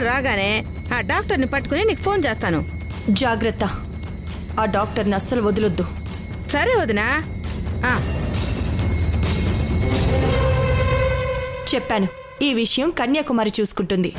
రాగానే ఆ డాక్టర్ని పట్టుకుని నీకు ఫోన్ చేస్తాను. జాగ్రత్త, ఆ డాక్టర్ని అస్సలు వదిలొద్దు. సరే వదినా. చెప్పాను, ఈ విషయం కన్యాకుమారి చూసుకుంటుంది.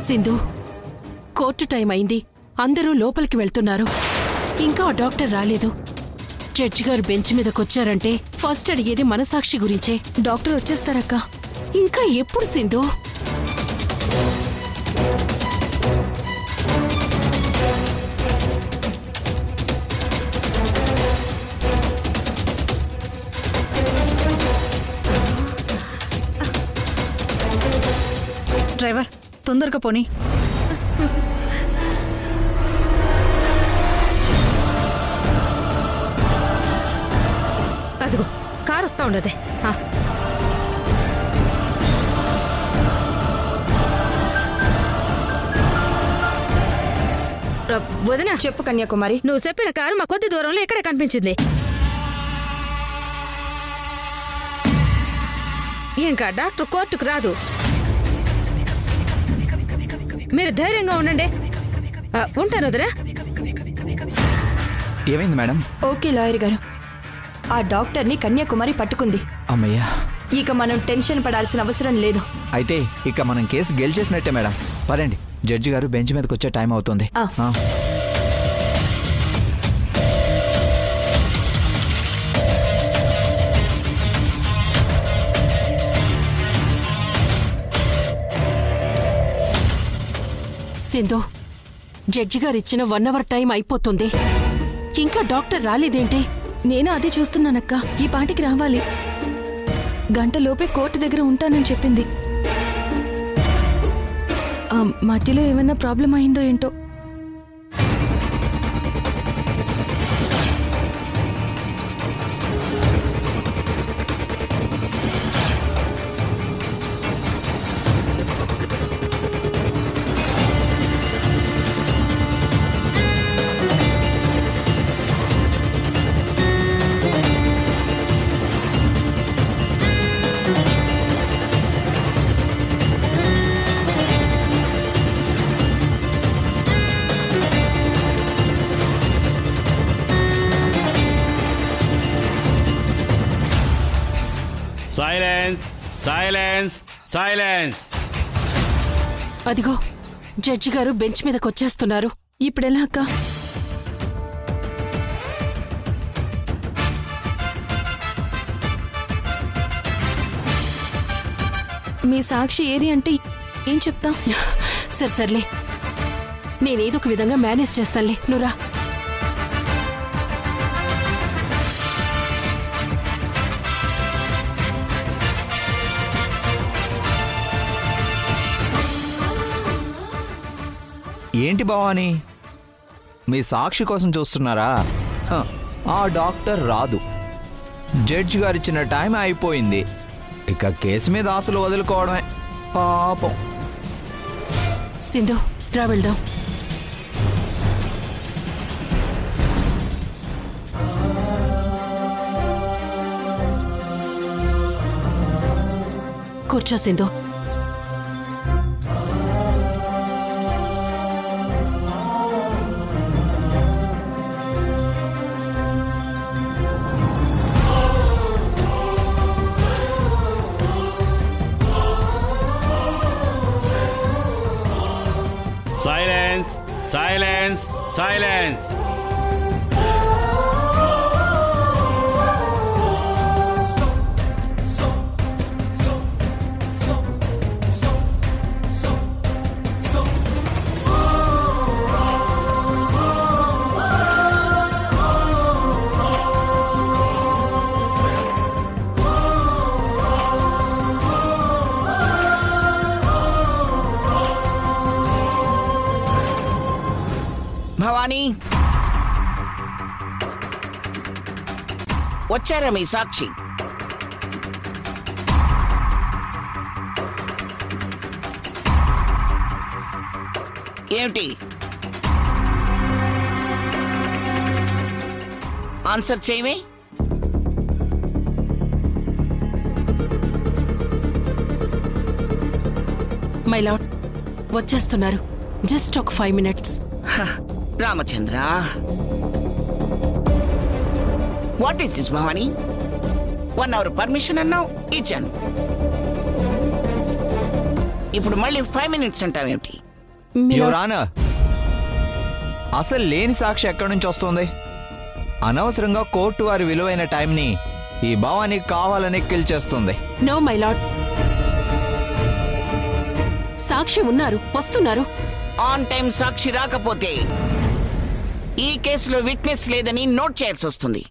సింధు, కోర్టు టైం అయింది. అందరూ లోపలికి వెళ్తున్నారు. ఇంకా ఆ డాక్టర్ రాలేదు. జడ్జి గారు బెంచ్ మీదకొచ్చారంటే ఫస్ట్ అడిగేది మనసాక్షి గురించే. డాక్టర్ వచ్చేస్తారక్క. ఇంకా ఎప్పుడు సింధు? డ్రైవర్, తొందరగా పోనీ. అదిగో కారు వస్తా ఉండదే. వదినా, చెప్పు కన్యాకుమారి. నువ్వు చెప్పిన కారు మా కొద్ది దూరంలో ఎక్కడ కనిపించింది. ఇంకా డాక్టర్ కోర్టుకు రాదు. మీరు ధైర్యంగా ఉండండి. ఉంటాను వదినా. ఏమైంది మేడం? ఓకే లాయర్ గారు, ఆ డాక్టర్ని కన్యాకుమారి పట్టుకుంది. అమ్మయ్యా, ఇక మనం టెన్షన్ పడాల్సిన అవసరం లేదు. అయితే ఇక మనం కేసు గెలిచేసినట్టే మేడం. పదండి, జడ్జి గారు బెంచ్ మీదకి వచ్చే టైం అవుతుంది. సింధు, జడ్జి గారు ఇచ్చిన 1 అవర్ టైం అయిపోతుంది. ఇంకా డాక్టర్ రాలేదేంటి? నేను అదే చూస్తున్నానక్క. ఈ పాటికి రావాలి. గంటలోపే కోర్టు దగ్గర ఉంటానని చెప్పింది. మధ్యలో ఏమైనా ప్రాబ్లం అయిందో ఏంటో. Silence, silence, silence. అదిగో జడ్జి గారు బెంచ్ మీదకొచ్చేస్తున్నారు. ఇప్పుడెలా అక్క? మీ సాక్షి ఏరి అంటే ఏం చెప్తా? సర్లే, నేనేదో ఒక విధంగా మేనేజ్ చేస్తానులే, నువ్వురా. ఏంటి భవాని, మీ సాక్షి కోసం చూస్తున్నారా? ఆ డాక్టర్ రాదు. జడ్జి గారు ఇచ్చిన టైం అయిపోయింది. ఇక కేసు మీద ఆశలు వదులుకోవడమే. పాపం. సింధు, రా వెళ్దాం. కూర్చో Sindhu. Silence! Silence! Silence! Bhavani, వచ్చారా మీ సాక్షి? ఏమిటి ఆన్సర్ చేయవే? మై లార్డ్, వచ్చేస్తున్నారు. జస్ట్ ఒక 5 minutes. Ramachandra, what is this Bhavani? 1 hour permission అన్నావు, ఇచ్చాను. ఇప్పుడు మళ్ళీ 5 minutes అంటావేమిటి? యువర్ ఆనర్, అసలు లేని సాక్షి ఎక్కడి నుంచి వస్తుంది? అనవసరంగా కోర్టు వారి విలువైన టైంని ఈ భవానీ కావాలని కిల్ చేస్తుంది. నో మై లార్డ్, సాక్షి ఉన్నారు, వస్తున్నారు. ఆన్ టైం సాక్షి రాకపోతే ఈ కేసులో విట్నెస్ లేదని నోట్ చేయాల్సి వస్తుంది.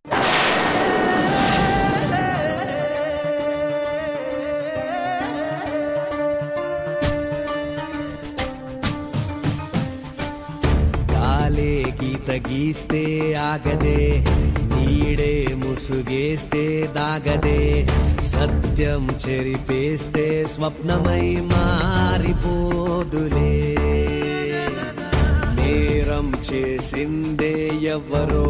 కాలే గీత గీస్తే ఆగదే, నీడే ముసుగేస్తే దాగదే, సత్యం చెరిపేస్తే స్వప్నమై మారిపోదులే. నేరం చేసిందే ఎవరో,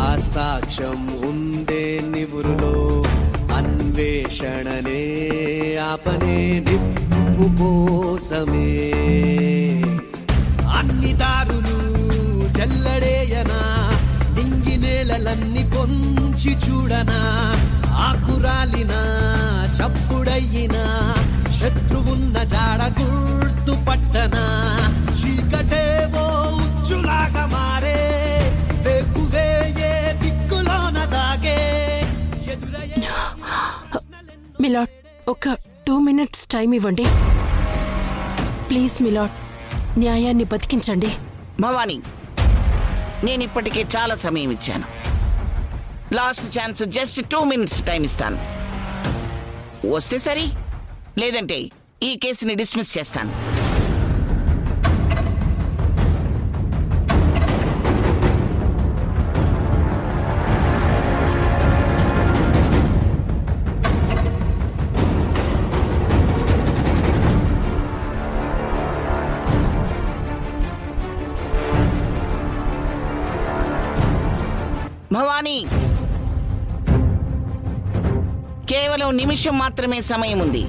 ఆ సాక్ష్యం ఉందే నివురులో, అన్వేషణనే ఆపనే నిప్పు కోసమే. అన్ని దారులు జల్లడేయనా, నింగి నేలలన్నీ పొంచి చూడనా, ఆకురాలినా చప్పుడయ్యినా, శత్రువున్న జాడ గుర్తు పట్టనా, చీకటేవో ఉచ్చులాగా మారే, వేకువే ఏ దిక్కులోన దాగే. మిలాడ్, ఒక 2 minutes టైం ఇవ్వండి ప్లీజ్. మిలాడ్, న్యాయాన్ని బతికించండి. భవానీ, నేనిప్పటికే చాలా సమయం ఇచ్చాను. Last chance just 2 minutes time ఇస్తాను. వస్తే సరి, లేదంటే ఈ కేసుని డిస్మిస్ చేస్తాను. భవానీ, కేవలం నిమిషం మాత్రమే సమయం ఉంది.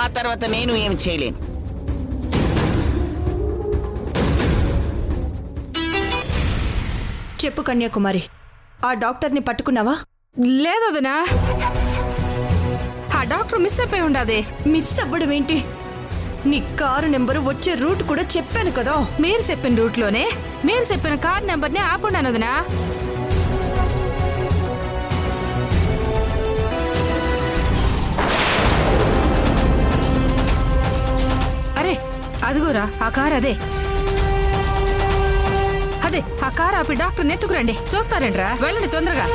ఆ తర్వాత నేను ఏం చేయలేను. చెప్పు కన్యాకుమారి, ఆ డాక్టర్ని పట్టుకున్నావా? లేదు వదినా, ఆ డాక్టర్ మిస్ అయిపోయి ఉండాది. మిస్ అవ్వడం ఏంటి? నీ కారు నెంబరు, వచ్చే రూట్ కూడా చెప్పాను కదా. మీరు చెప్పిన రూట్లోనే మీరు చెప్పిన కార్ నెంబర్ని ఆపుండాను వదినా. అరే అదిగోరా ఆ కార్, అదే అదే ఆ కార్ ఆపి డాక్టర్ నెత్తుకురండి. చూస్తారేంట్రా, వెళ్ళండి తొందరగా.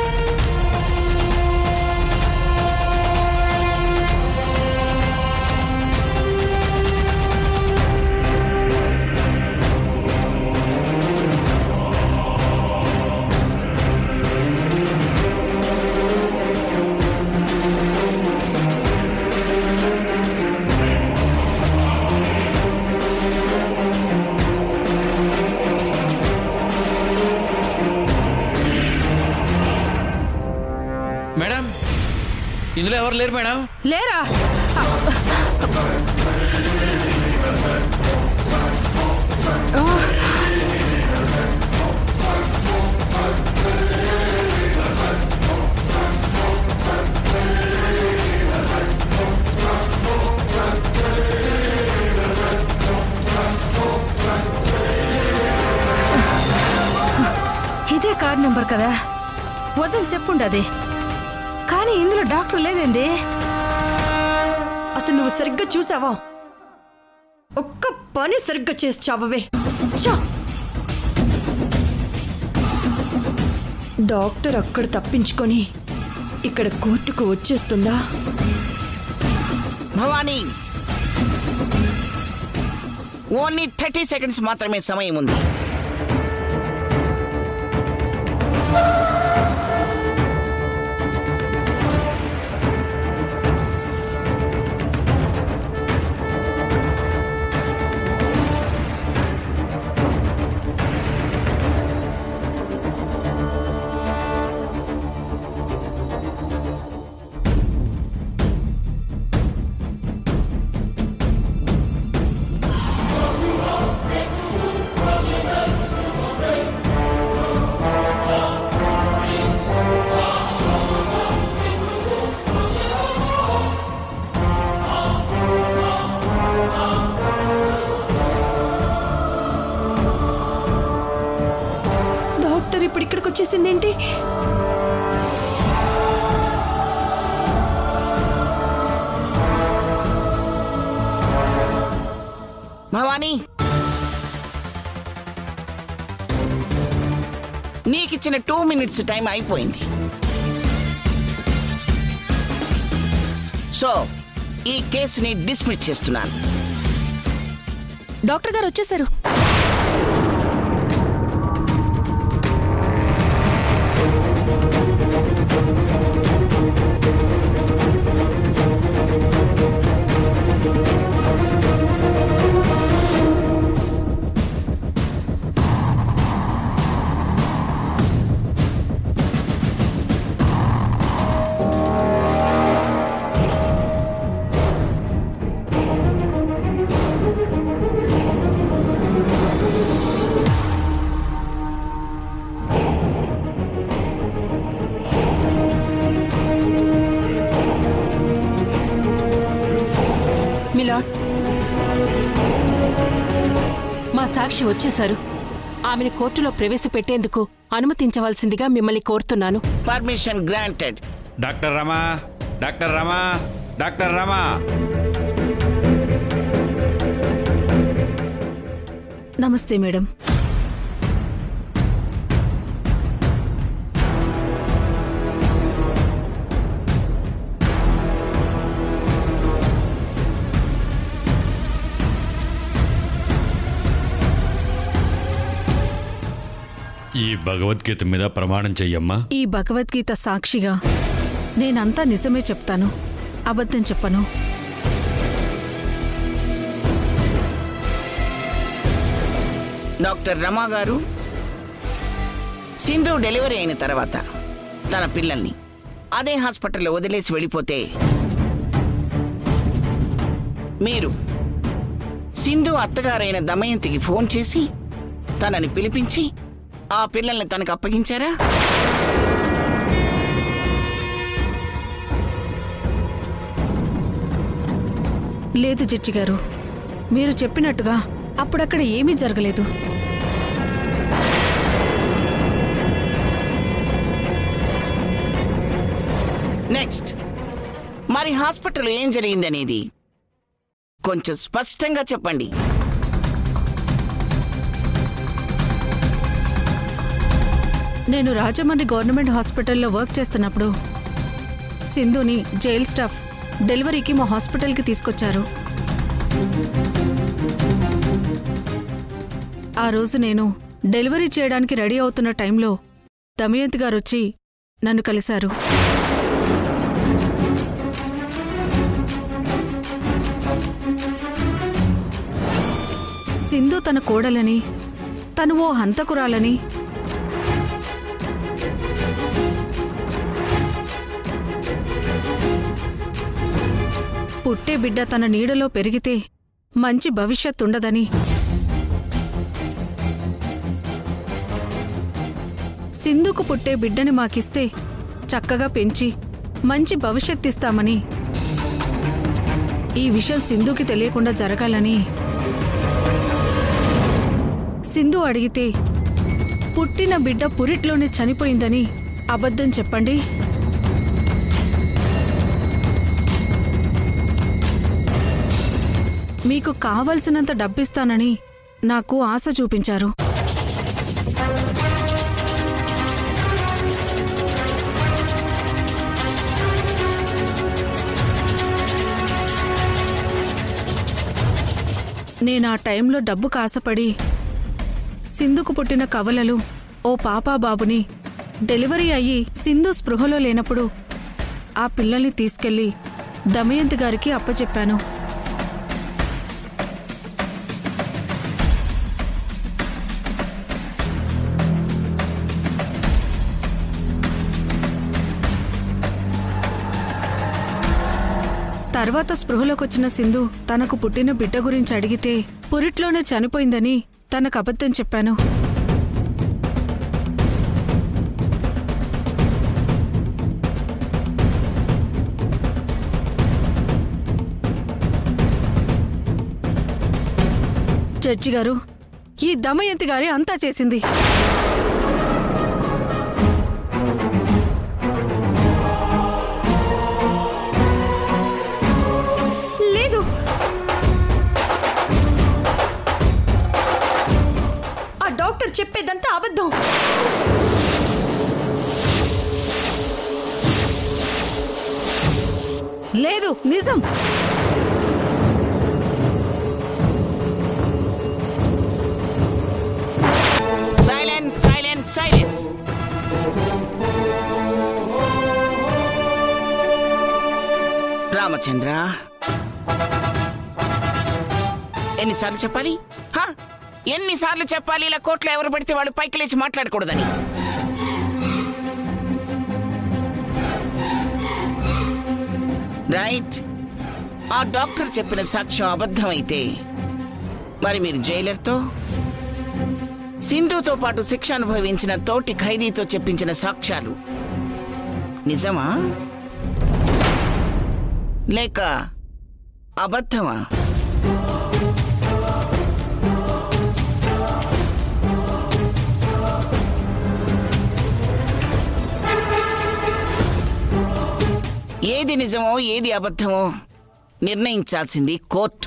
మేడం, ఇందులో ఎవరు లేరు మేడం? లేరా? ఇదే కార్ నెంబర్ కదా, వద్దని చెప్పుండది. కానీ ఇందులో డాక్టర్ లేదండి. అసలు నువ్వు సరిగ్గా చూసావా? ఒక్క పని సరిగ్గా చేసి చావవే. డాక్టర్ అక్కడ తప్పించుకొని ఇక్కడ కోర్టుకు వచ్చేస్తుందా? భవానీ, ఓన్లీ 30 seconds మాత్రమే సమయం ఉంది. ఫోన్ చేసిందేంటి? భవానీ, నీకిచ్చిన 2 minutes టైం అయిపోయింది. సో ఈ కేసుని డిస్మిస్ చేస్తున్నాను. డాక్టర్ గారు వచ్చేసారు. మిలాడ్, మా సాక్షి వచ్చేశారు. ఆమెను కోర్టులో ప్రవేశపెట్టేందుకు అనుమతించవలసిందిగా మిమ్మల్ని కోరుతున్నాను. Permission granted. డాక్టర్ రమా, డాక్టర్ రమా, డాక్టర్ రమా. నమస్తే మేడం. ఈ భగవద్గీత మీద ప్రమాణం చెయ్యమ్మా. ఈ భగవద్గీత సాక్షిగా నేనంతా నిజమే చెప్తాను, అబద్ధం చెప్పను. డాక్టర్ రమా గారు, సింధు డెలివరీ అయిన తర్వాత తన పిల్లల్ని అదే హాస్పిటల్లో వదిలేసి వెళ్ళిపోతే మీరు సింధు అత్తగారైన దమయంతికి ఫోన్ చేసి తనని పిలిపించి ఆ పిల్లల్ని తనకు అప్పగించారా? లేదు జడ్జి గారు, మీరు చెప్పినట్టుగా అప్పుడక్కడ ఏమీ జరగలేదు. నెక్స్ట్, మరి హాస్పిటల్ ఏం జరిగిందనేది కొంచెం స్పష్టంగా చెప్పండి. నేను రాజమండ్రి గవర్నమెంట్ హాస్పిటల్లో వర్క్ చేస్తున్నప్పుడు సింధుని జైల్ స్టాఫ్ డెలివరీకి మా హాస్పిటల్కి తీసుకొచ్చారు. ఆ రోజు నేను డెలివరీ చేయడానికి రెడీ అవుతున్న టైంలో దమయంతి గారు వచ్చి నన్ను కలిశారు. సింధు తన కోడలని, తను ఓ హంతకురాలని, పుట్టే బిడ్డ తన నీడలో పెరిగితే మంచి భవిష్యత్తుండదని, సింధుకు పుట్టే బిడ్డని మాకిస్తే చక్కగా పెంచి మంచి భవిష్యత్తిస్తామని, ఈ విషయం సింధుకి తెలియకుండా జరగాలని, సింధు అడిగితే పుట్టిన బిడ్డ పురిట్లోనే చనిపోయిందని అబద్ధం చెప్పండి. మీకు కావలసినంత డబ్బిస్తానని నాకు ఆశ చూపించారు. నేనా టైంలో డబ్బుకు ఆశపడి సింధుకు పుట్టిన కవలలు ఓ పాపాబాబుని డెలివరీ అయ్యి సింధు స్పృహలో లేనప్పుడు ఆ పిల్లల్ని తీసుకెళ్లి దమయంతి గారికి అప్పచెప్పాను. తర్వాత స్పృహలోకొచ్చిన సింధు తనకు పుట్టిన బిడ్డ గురించి అడిగితే పురిట్లోనే చనిపోయిందని తనకు అబద్ధం చెప్పాను. జడ్జి గారు, ఈ దమయంతి గారి అంతా చేసింది. చెప్పేదంతా అబద్ధం. లేదు, నిజం. Silence, silence, silence. రామచంద్ర, ఎన్నిసార్లు చెప్పాలి? ఎన్నిసార్లు చెప్పాలి ఇలా కోర్టులో ఎవరు పడితే వాళ్ళు పైకి లేచి మాట్లాడకూడదని? రైట్. ఆ డాక్టర్ చెప్పిన సాక్ష్యం అబద్ధమైతే మరి మీరు జైలర్తో, సింధుతో పాటు శిక్ష అనుభవించిన తోటి ఖైదీతో చెప్పించిన సాక్ష్యాలు నిజమా లేక అబద్ధమా? ఏది నిజమో ఏది అబద్ధమో నిర్ణయించాల్సింది కోర్టు.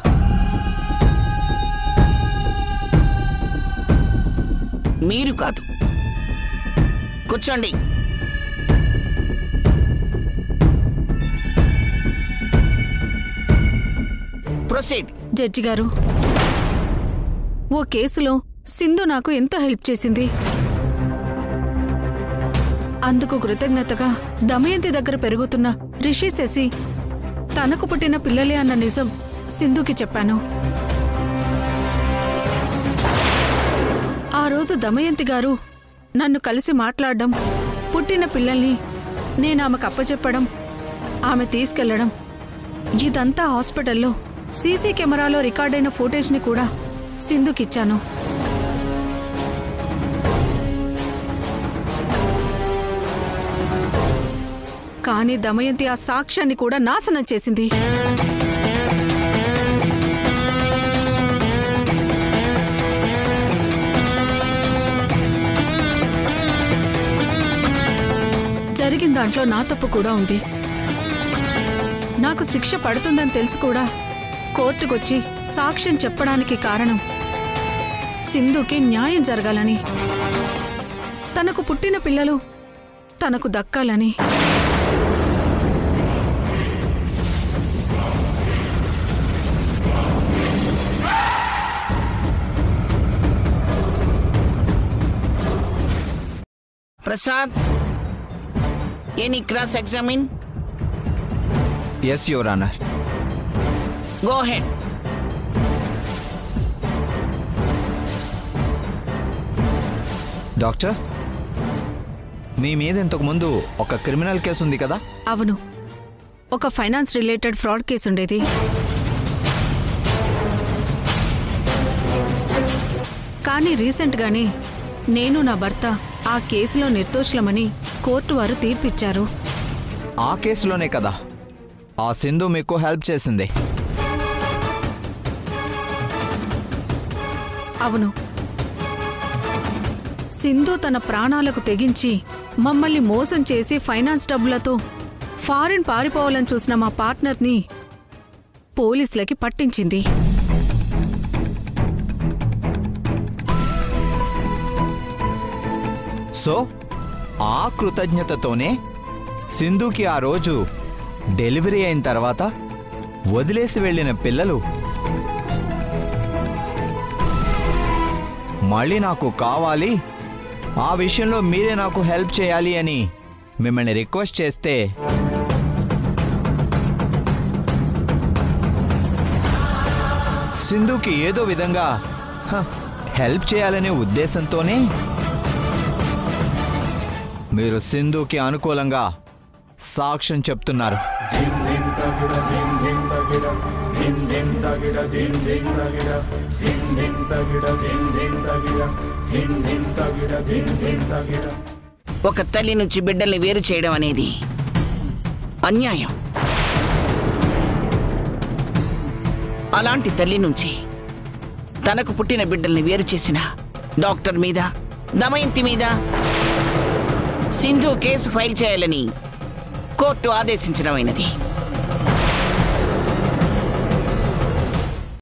మీరు కాదు. కూర్చోండి. ప్రొసీడ్. జడ్జి గారు, ఓ కేసులో సింధు నాకు ఎంతో హెల్ప్ చేసింది. అందుకు కృతజ్ఞతగా దమయంతి దగ్గర పెరుగుతున్న రిషి శశి తనకు పుట్టిన పిల్లలే అన్న నిజం సింధుకి చెప్పాను. ఆ రోజు దమయంతి గారు నన్ను కలిసి మాట్లాడడం, పుట్టిన పిల్లల్ని నేనామెకు అప్పచెప్పడం, ఆమె తీసుకెళ్లడం, ఇదంతా హాస్పిటల్లో సీసీ కెమెరాలో రికార్డైన ఫుటేజ్ని కూడా సింధుకిచ్చాను. కానీ దమయంతి ఆ సాక్ష్యాన్ని కూడా నాశనం చేసింది. జరిగిన దాంట్లో నా తప్పు కూడా ఉంది. నాకు శిక్ష పడుతుందని తెలిసి కూడా కోర్టుకొచ్చి సాక్ష్యం చెప్పడానికి కారణం సింధుకి న్యాయం జరగాలని, తనకు పుట్టిన పిల్లలు తనకు దక్కాలని. Prasad, any cross examine? Yes your honour. Go head. Doctor, మీ మీద ఇంతకు ముందు ఒక క్రిమినల్ కేసు ఉంది కదా? అవును, ఒక ఫైనాన్స్ రిలేటెడ్ ఫ్రాడ్ కేసు ఉండేది. కానీ రీసెంట్గానే నేను నా భర్త ఆ కేసులో నిర్దోషులమని కోర్టు వారు తీర్పిచ్చారు. ఆ కేసులోనే కదా ఆ సింధు మీకు హెల్ప్ చేసింది? అవును, సింధు తన ప్రాణాలకు తెగించి మమ్మల్ని మోసం చేసి ఫైనాన్స్ డబ్బులతో ఫారిన్ పారిపోవాలని చూసిన మా పార్ట్నర్ని పోలీసులకి పట్టించింది. సో ఆ కృతజ్ఞతతోనే సింధుకి ఆ రోజు డెలివరీ అయిన తర్వాత వదిలేసి వెళ్ళిన పిల్లలు మళ్ళీ నాకు కావాలి, ఆ విషయంలో మీరే నాకు హెల్ప్ చేయాలి అని మిమ్మల్ని రిక్వెస్ట్ చేస్తే సింధుకి ఏదో విధంగా హెల్ప్ చేయాలనే ఉద్దేశంతోనే మీరు సింధుకి అనుకూలంగా సాక్ష్యం చెప్తున్నారు. ఒక తల్లి నుంచి బిడ్డల్ని వేరు చేయడం అనేది అన్యాయం. అలాంటి తల్లి నుంచి తనకు పుట్టిన బిడ్డల్ని వేరు చేసిన డాక్టర్ మీద, దమయంతి మీద సింధు కేసు ఫైల్ చేయాలని కోర్టు ఆదేశించడమైనది.